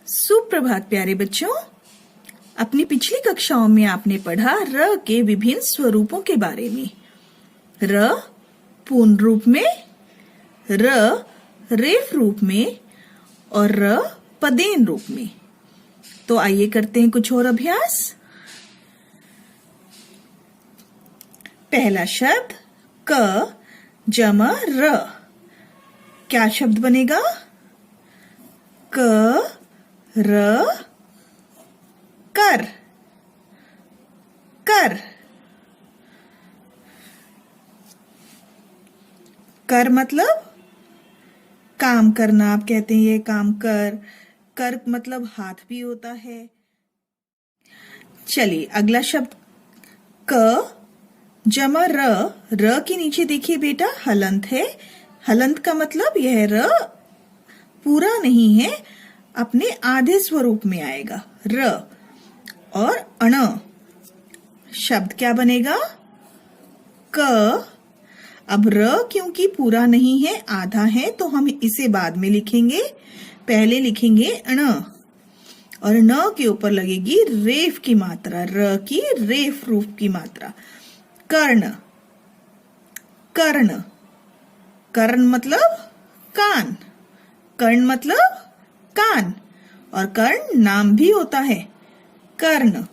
सुप्रभात प्यारे बच्चों। अपनी पिछली कक्षाओं में आपने पढ़ा र के विभिन्न स्वरूपों के बारे में। र पूर्ण रूप में, र रेफ रूप में और र पदेन रूप में। तो आइए करते हैं कुछ और अभ्यास। पहला शब्द क जमा र। क्या शब्द बनेगा? क र कर, कर। कर मतलब काम करना। आप कहते हैं ये काम कर। कर मतलब हाथ भी होता है। चलिए अगला शब्द क जमा र। र के नीचे देखिए बेटा हलंत है। हलंत का मतलब यह र पूरा नहीं है, अपने आधे स्वरूप में आएगा। र और अण शब्द क्या बनेगा? क। अब र क्योंकि पूरा नहीं है, आधा है, तो हम इसे बाद में लिखेंगे। पहले लिखेंगे अण और न के ऊपर लगेगी रेफ की मात्रा। र की रेफ रूप की मात्रा। कर्ण, कर्ण। कर्ण मतलब कान। कर्ण मतलब कान और कर्ण नाम भी होता है, कर्ण।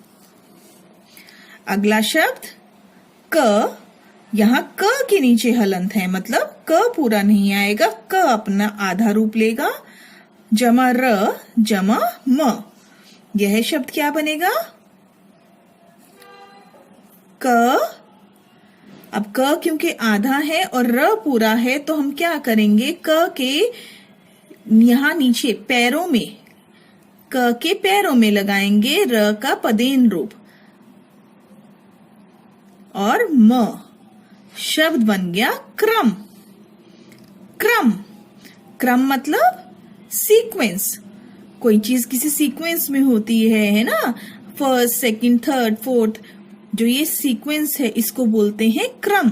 अगला शब्द क। यहाँ क के नीचे हलंत है, मतलब क पूरा नहीं आएगा, क अपना आधा रूप लेगा। जमा र जमा म। यह शब्द क्या बनेगा? क। अब क क्योंकि आधा है और र पूरा है, तो हम क्या करेंगे? क के यहाँ नीचे पैरों में, क के पैरों में लगाएंगे र का पदेन रूप और म। शब्द बन गया क्रम। क्रम, क्रम मतलब सीक्वेंस। कोई चीज किसी सीक्वेंस में होती है ना? फर्स्ट, सेकंड, थर्ड, फोर्थ, जो ये सीक्वेंस है इसको बोलते हैं क्रम।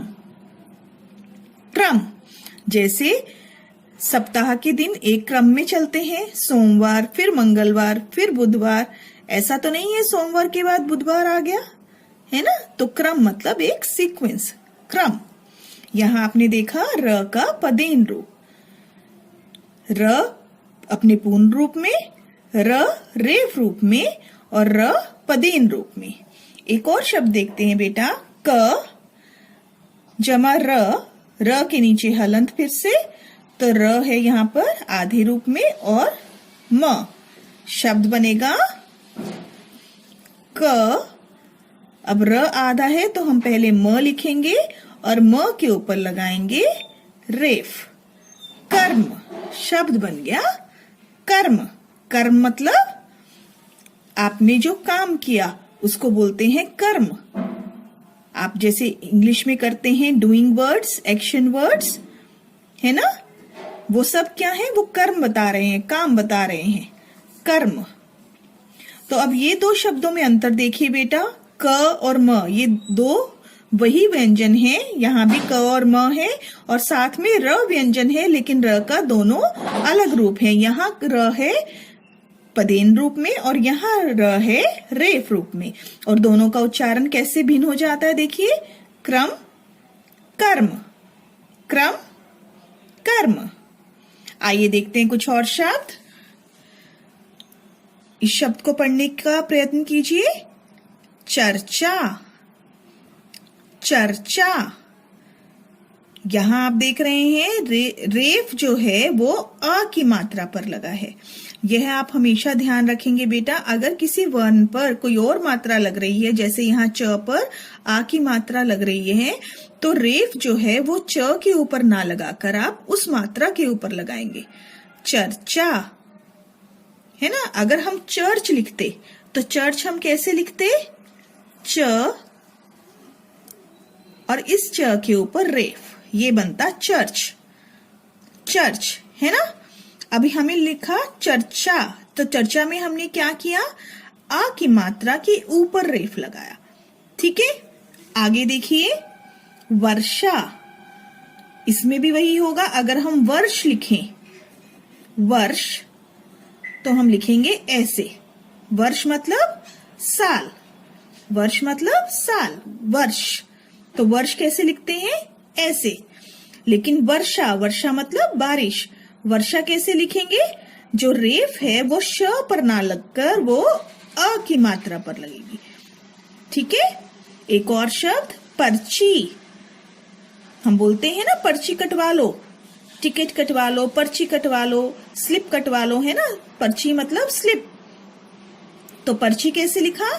क्रम जैसे सप्ताह के दिन एक क्रम में चलते हैं। सोमवार, फिर मंगलवार, फिर बुधवार। ऐसा तो नहीं है सोमवार के बाद बुधवार आ गया, है ना? तो क्रम मतलब एक सीक्वेंस, क्रम। यहां आपने देखा र का पदेन रूप। र अपने पूर्ण रूप में, र रेफ रूप में और र पदेन रूप में। एक और शब्द देखते हैं बेटा, क जमा र। र के नीचे हलंत फिर से, तो र है यहाँ पर आधे रूप में और म। शब्द बनेगा क। अब र आधा है तो हम पहले म लिखेंगे और म के ऊपर लगाएंगे रेफ। कर्म शब्द बन गया कर्म। कर्म मतलब आपने जो काम किया उसको बोलते हैं कर्म। आप जैसे इंग्लिश में करते हैं डूइंग वर्ड्स, एक्शन वर्ड्स, है ना? वो सब क्या है? वो कर्म बता रहे हैं, काम बता रहे हैं, कर्म। तो अब ये दो शब्दों में अंतर देखिए बेटा, क और म। ये दो वही व्यंजन है, यहाँ भी क और म है और साथ में र व्यंजन है, लेकिन र का दोनों अलग रूप है। यहाँ र है पदेन रूप में और यहाँ र है रेफ रूप में, और दोनों का उच्चारण कैसे भिन्न हो जाता है देखिए, क्रम कर्म, क्रम कर्म। आइए देखते हैं कुछ और शब्द। इस शब्द को पढ़ने का प्रयत्न कीजिए। चर्चा, चर्चा। यहां आप देख रहे हैं रेफ जो है वो अ की मात्रा पर लगा है। यह आप हमेशा ध्यान रखेंगे बेटा, अगर किसी वर्ण पर कोई और मात्रा लग रही है, जैसे यहाँ च पर आ की मात्रा लग रही है, तो रेफ जो है वो च के ऊपर ना लगाकर आप उस मात्रा के ऊपर लगाएंगे। चर्चा, है ना? अगर हम चर्च लिखते तो चर्च हम कैसे लिखते? च और इस च के ऊपर रेफ, ये बनता चर्च। चर्च, है ना? अभी हमें लिखा चर्चा, तो चर्चा में हमने क्या किया? आ की मात्रा के ऊपर रेफ लगाया। ठीक है, आगे देखिए वर्षा। इसमें भी वही होगा। अगर हम वर्ष लिखें, वर्ष, तो हम लिखेंगे ऐसे। वर्ष मतलब साल, वर्ष मतलब साल, वर्ष। तो वर्ष कैसे लिखते हैं? ऐसे। लेकिन वर्षा, वर्षा मतलब बारिश, वर्षा कैसे लिखेंगे? जो रेफ है वो श पर ना लगकर वो अ की मात्रा पर लगेगी। ठीक है। एक और शब्द पर्ची। हम बोलते हैं ना पर्ची कटवा लो, टिकट कटवा लो, पर्ची कटवा लो, स्लिप कटवा लो, है ना। पर्ची मतलब स्लिप। तो पर्ची कैसे लिखा?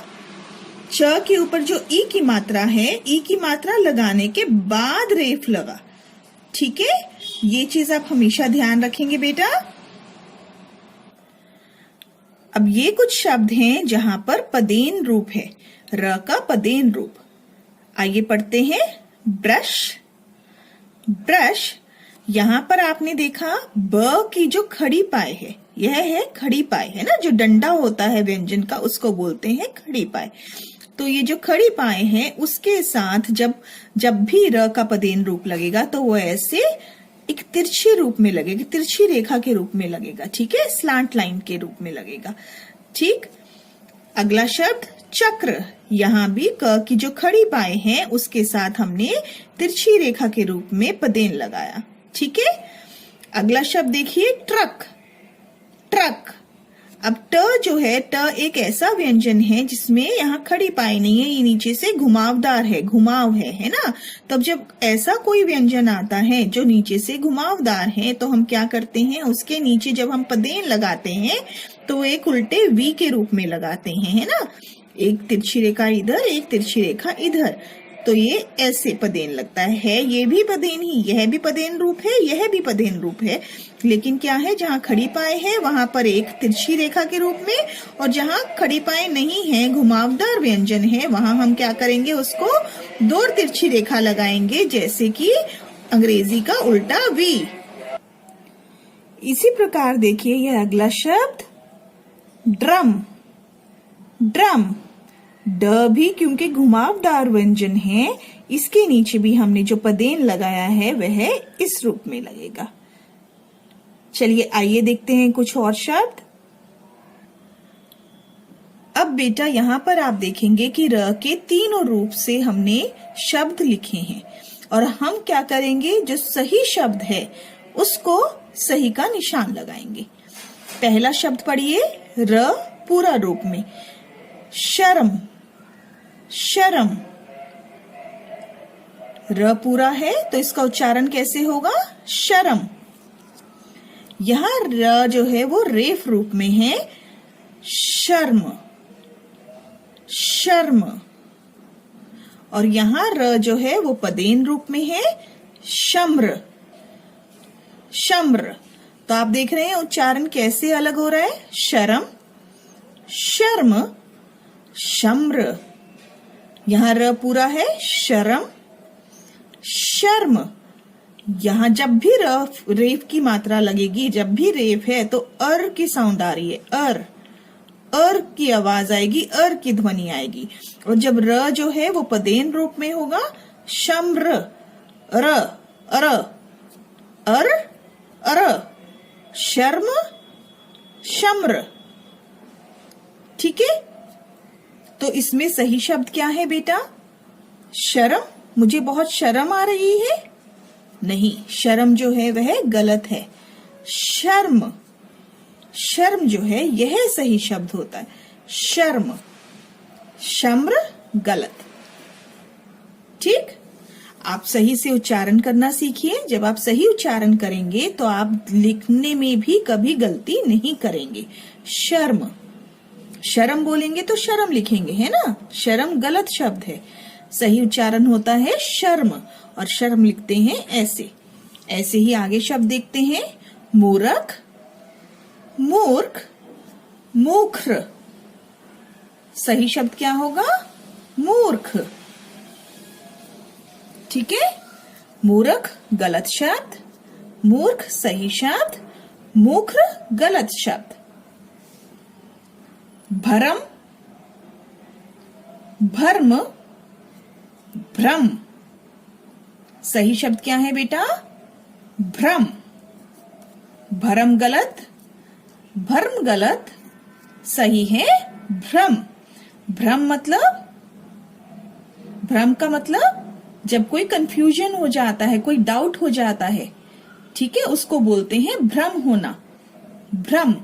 च के ऊपर जो ई की मात्रा है, ई की मात्रा लगाने के बाद रेफ लगा। ठीक है, ये चीज आप हमेशा ध्यान रखेंगे बेटा। अब ये कुछ शब्द हैं जहां पर पदेन रूप है, र का पदेन रूप। आइए पढ़ते हैं। Brush, brush. यहां पर आपने देखा ब की जो खड़ी पाए है, यह है खड़ी पाए, है ना। जो डंडा होता है व्यंजन का उसको बोलते हैं खड़ी पाए। तो ये जो खड़ी पाए हैं उसके साथ जब भी र का पदेन रूप लगेगा तो वो ऐसे एक तिरछे रूप में लगेगा, तिरछी रेखा के रूप में लगेगा। ठीक है, स्लांट लाइन के रूप में लगेगा। ठीक। अगला शब्द चक्र। यहाँ भी क की जो खड़ी पाए हैं उसके साथ हमने तिरछी रेखा के रूप में पदेन लगाया। ठीक है। अगला शब्द देखिए ट्रक, ट्रक। अब ट जो है, ट एक ऐसा व्यंजन है जिसमें यहाँ खड़ी पाई नहीं है, ये नीचे से घुमावदार है, घुमाव है ना। तब जब ऐसा कोई व्यंजन आता है जो नीचे से घुमावदार है तो हम क्या करते हैं, उसके नीचे जब हम पदेन लगाते हैं तो एक उल्टे वी के रूप में लगाते हैं, है ना। एक तिरछी रेखा इधर, एक तिरछी रेखा इधर, तो ये ऐसे पदेन लगता है। ये भी पदेन ही, यह भी पदेन रूप है, यह भी पदेन रूप है। लेकिन क्या है, जहाँ खड़ी पाए है वहां पर एक तिरछी रेखा के रूप में, और जहाँ खड़ी पाए नहीं है, घुमावदार व्यंजन है, वहां हम क्या करेंगे, उसको दो तिरछी रेखा लगाएंगे, जैसे कि अंग्रेजी का उल्टा वी। इसी प्रकार देखिए यह अगला शब्द ड्रम, ड्रम। ड भी क्योंकि घुमावदार व्यंजन है, इसके नीचे भी हमने जो पदेन लगाया है वह इस रूप में लगेगा। चलिए आइए देखते हैं कुछ और शब्द। अब बेटा यहाँ पर आप देखेंगे कि र के तीनों रूप से हमने शब्द लिखे हैं, और हम क्या करेंगे, जो सही शब्द है उसको सही का निशान लगाएंगे। पहला शब्द पढ़िए, र पूरा रूप में, शर्म, शर्म। र पूरा है तो इसका उच्चारण कैसे होगा, शर्म। यहां र जो है वो रेफ रूप में है, शर्म, शर्म। और यहां र जो है वो पदेन रूप में है, शम्र, शम्र। तो आप देख रहे हैं उच्चारण कैसे अलग हो रहा है, शर्म, शर्म, शम्र। यहां र पूरा है, शर्म, शर्म। यहां जब भी रेफ की मात्रा लगेगी, जब भी रेफ है तो अर की साउंड आ रही है, अर की आवाज आएगी, अर की ध्वनि आएगी। और जब र जो है वो पदेन रूप में होगा, शम्र, र, अर, अर, अर, शर्म, शम्र। ठीक है। तो इसमें सही शब्द क्या है बेटा, शर्म। मुझे बहुत शर्म आ रही है, नहीं, शर्म जो है वह गलत है। शर्म, शर्म जो है यह सही शब्द होता है, शर्म। शम्र गलत। ठीक। आप सही से उच्चारण करना सीखिए। जब आप सही उच्चारण करेंगे तो आप लिखने में भी कभी गलती नहीं करेंगे। शर्म, शर्म बोलेंगे तो शर्म लिखेंगे, है ना। शर्म गलत शब्द है, सही उच्चारण होता है शर्म, और शर्म लिखते हैं ऐसे। ऐसे ही आगे शब्द देखते हैं, मूर्ख, मूर्ख, मूर्ख। सही शब्द क्या होगा, मूर्ख। ठीक है। मूर्ख गलत शब्द, मूर्ख सही शब्द, मूर्ख गलत शब्द। भरम, भर्म, भ्रम। सही शब्द क्या है बेटा, भ्रम। भरम गलत, भ्रम गलत, सही है भ्रम। भ्रम का मतलब जब कोई कंफ्यूजन हो जाता है, कोई डाउट हो जाता है, ठीक है, उसको बोलते हैं भ्रम होना, भ्रम।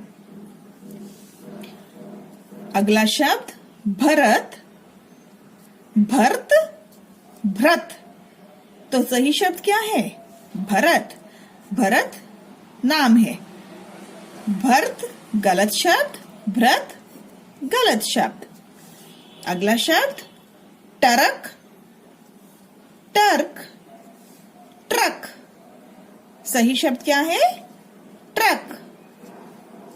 अगला शब्द भरत, भरत, भ्रत। तो सही शब्द क्या है? भरत। भरत नाम है, भरत गलत शब्द, भ्रत गलत शब्द। अगला शब्द टरक, टर्क, ट्रक। सही शब्द क्या है? ट्रक।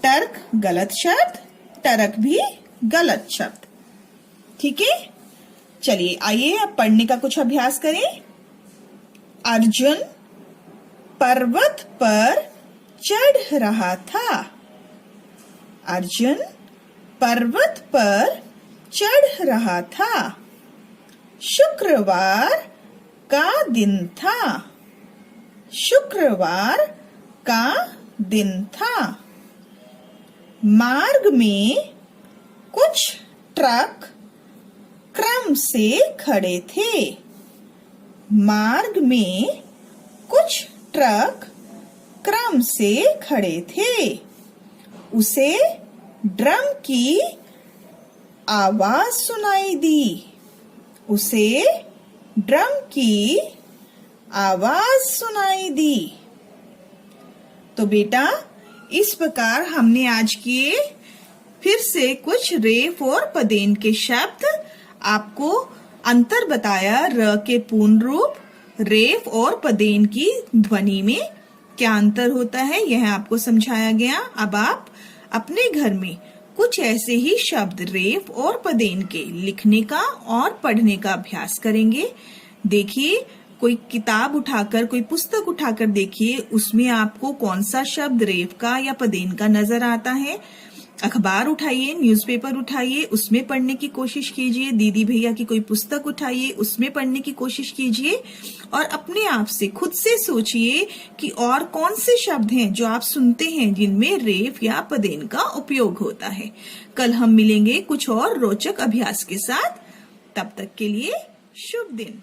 टर्क गलत शब्द, टरक भी गलत शब्द। ठीक है, चलिए आइए अब पढ़ने का कुछ अभ्यास करें। अर्जुन पर्वत पर चढ़ रहा था। अर्जुन पर्वत पर चढ़ रहा था। शुक्रवार का दिन था। शुक्रवार का दिन था। मार्ग में कुछ ट्रक क्रम से खड़े थे। मार्ग में कुछ ट्रक क्रम से खड़े थे। उसे ड्रम की आवाज सुनाई दी। उसे ड्रम की आवाज सुनाई दी। तो बेटा, इस प्रकार हमने आज किए फिर से कुछ रेफ और पदेन के शब्द। आपको अंतर बताया र के पूर्ण रूप, रेफ और पदेन की ध्वनि में क्या अंतर होता है, यह आपको समझाया गया। अब आप अपने घर में कुछ ऐसे ही शब्द रेफ और पदेन के लिखने का और पढ़ने का अभ्यास करेंगे। देखिए, कोई किताब उठाकर, कोई पुस्तक उठाकर देखिए, उसमें आपको कौन सा शब्द रेफ का या पदेन का नजर आता है। अखबार उठाइए, न्यूज़पेपर उठाइए, उसमें पढ़ने की कोशिश कीजिए। दीदी भैया की कोई पुस्तक उठाइए, उसमें पढ़ने की कोशिश कीजिए और अपने आप से खुद से सोचिए कि और कौन से शब्द हैं जो आप सुनते हैं जिनमें रेफ या पदेन का उपयोग होता है। कल हम मिलेंगे कुछ और रोचक अभ्यास के साथ। तब तक के लिए शुभ दिन।